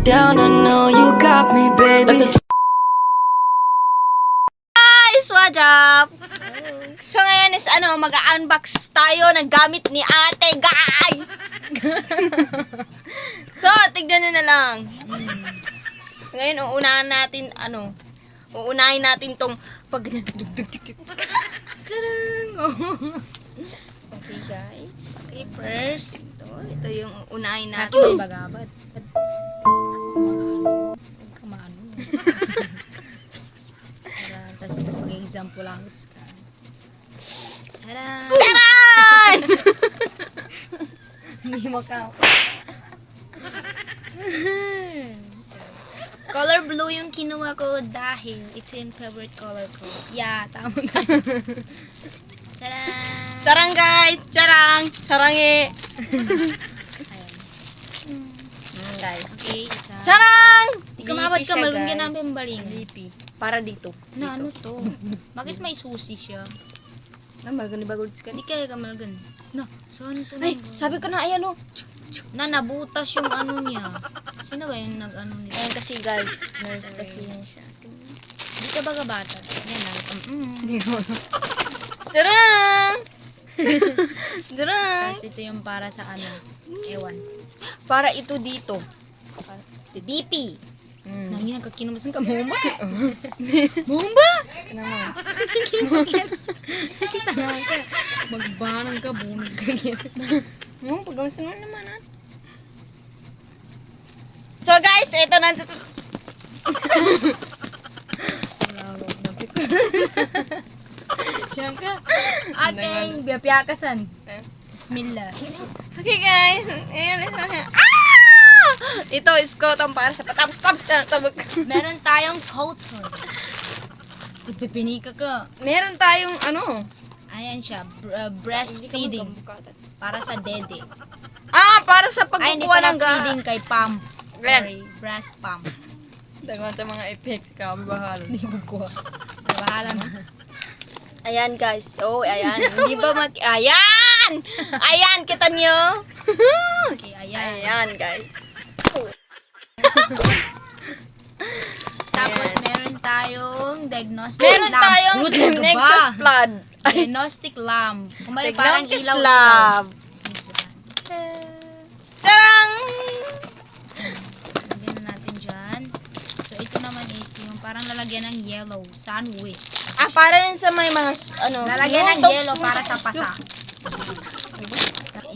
down, I know you got me, baby. Guys, what's up? So ngayon is mag-unbox tayo ng gamit ni ate, guys. So, tignan nyo na lang. Ngayon, uunahin natin tong pag okay, guys. Okay, first, ito yung uunahin natin. May bagabad. Huwag ka maano. Tapos pag-example lang. Charan! Taran! Hindi mo ka. Color blue yung kinuha ko dahil ito yung favorite color ko. Yeah, tama ka. Taran! Charang, guys! Charang! Charangi! Ayan. Guys. Okay, isa. Charang! Di ka mabad ka, siya, malunggan guys. namin baling. Lipi. Para dito. Na ano to? Bakit may susi siya? Marga ni bagod ka. Hindi kaya ka malgan. Na, saan to Ay, sabi ko na, ayan o. na nabutas yung ano niya. Sino ba yung nag-ano niya? Ayan kasi, guys. Nurse kasi yun siya. Hindi ka ba kabata? Yan na. Charang! Charang! Kasi ito yung para sa ano. Ewan. Para ito dito. BP. Mm. Nangin nagkakinumasan ka, Momba. Bomba! Naman. Tangan ka. Magbanang ka, bunag ka. Pagkamusta naman natin. So guys, ito na. Yan ka. Okay, biyapyakasan. Bismillah. Okay guys, ayan. Ito is cotton para sa patapos-tapos na tabag. Meron tayong cotton. Ipipinika ka. Meron tayong Ayan siya, breastfeeding. Para sa dede. Para sa Ay, hindi pagkukuha pala ng feeding kay pump. Glenn. Sorry, breast pump. Dagwan sa mga effects ka, bahala. Hindi mo ko. Bahala na. Ayan guys. Oh, ayan. Hindi ba ayan! Ayan, kita nyo? Okay, ayan. Ayan guys. Tapos Ayan. meron tayong diagnostic Meron lamp. tayong Good na ba? Nexus Flood. Diagnostic lamp. Kung may parang Diagnostic ilaw-ilaw. Lab. This one. Tarang! Lagyan na natin dyan. So, ito naman is yung parang lalagyan ng yellow. Sandwich. Para rin sa may mga, Lalagyan ng smooth yellow talk. para sa pasa.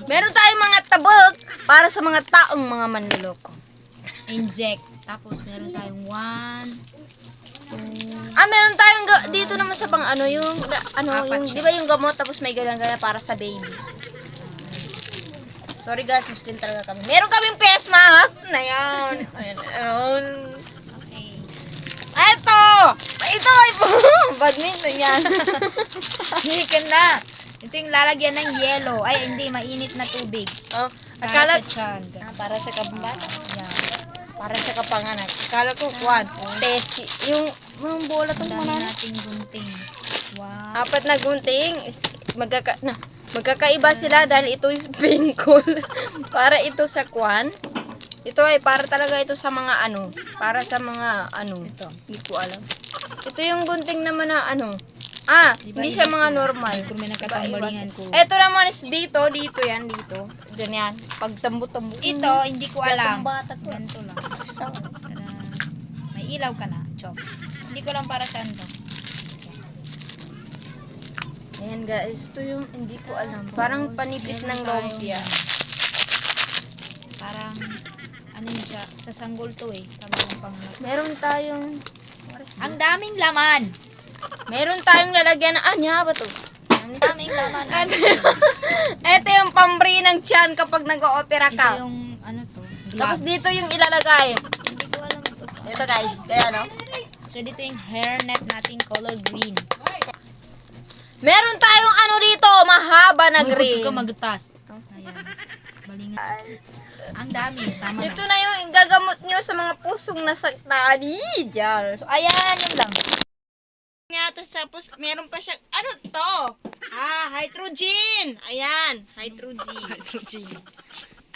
Meron tayong mga tabak para sa mga taong mga manloloko. Inject. Tapos, meron tayong 1, 2, Meron tayong dito naman sa pang yung Apat siya. di ba yung gamot tapos may ganyan para sa baby. Sorry guys, Muslim talaga kami. Meron kaming face mask na yan. Ayan. okay. Ito! Ito! Badminton yan. Chicken na. Ito yung lalagyan ng yellow. Ay, hindi. Mainit na tubig. Akala, Para sa tiyan. para sa kabata. Yan. Para sa kapanganak. Akala ko, tesi. Yung bola Ang tong dami mga nating gunting. Wow. 4 na gunting. Magkakaiba sila dahil ito is pinkol. Para ito sa kwan. Ito ay para talaga ito sa mga para sa mga Ito. hindi ko alam. Ito yung gunting naman na Diba hindi siya iba mga sila? normal. Kung may nakatambalingan ko. Ito naman is dito yan, dito. Diyan yan. Pag tambo-tambo. Ito, hindi ko alam. Bata ko. Ganito lang. Tara. May ilaw ka na, chokes. Hindi ko lang para saan to. Ayan guys, ito yung hindi ko alam. Parang panipit ng lumpia. Parang, ano yun siya, sa sanggol to eh. Sabi ng pangalan. Meron tayong Ang daming laman! meron tayong lalagyan na anya ba to? Ang daming laman. Ito yung pambri ng tiyan kapag nag-o-opera Ito ka. yung, ano to, Tapos gloves. dito yung ilalagay. Hindi ko alam ito. Ito guys, kaya So, dito yung hairnet nating color green. Meron tayong dito, mahaba na Uy, green. huwag ka magtas. Ayan. Balingan. Ang dami. Tama Ito na. na yung gagamot nyo sa mga pusong nasaktan. Diyan. So, ayan, yun lang. Tapos, meron pa siya, to? Hydrogen. Ayan, hydrogen.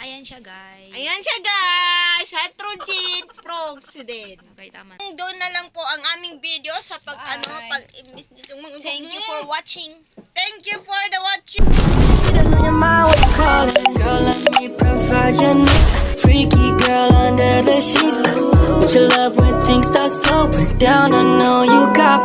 Ayan siya, guys. Ayan siya guys, Heterogen Proxident. Okay, tama. Doon na lang po ang aming video sa pag Bye. pag-imbis nitong mga Thank you for watching. Thank you for the watching. You don't know your mind, what you call it? Girl, let me provide your needs. Freaky girl under the sheets. Would you love when things start slowing down? I know you got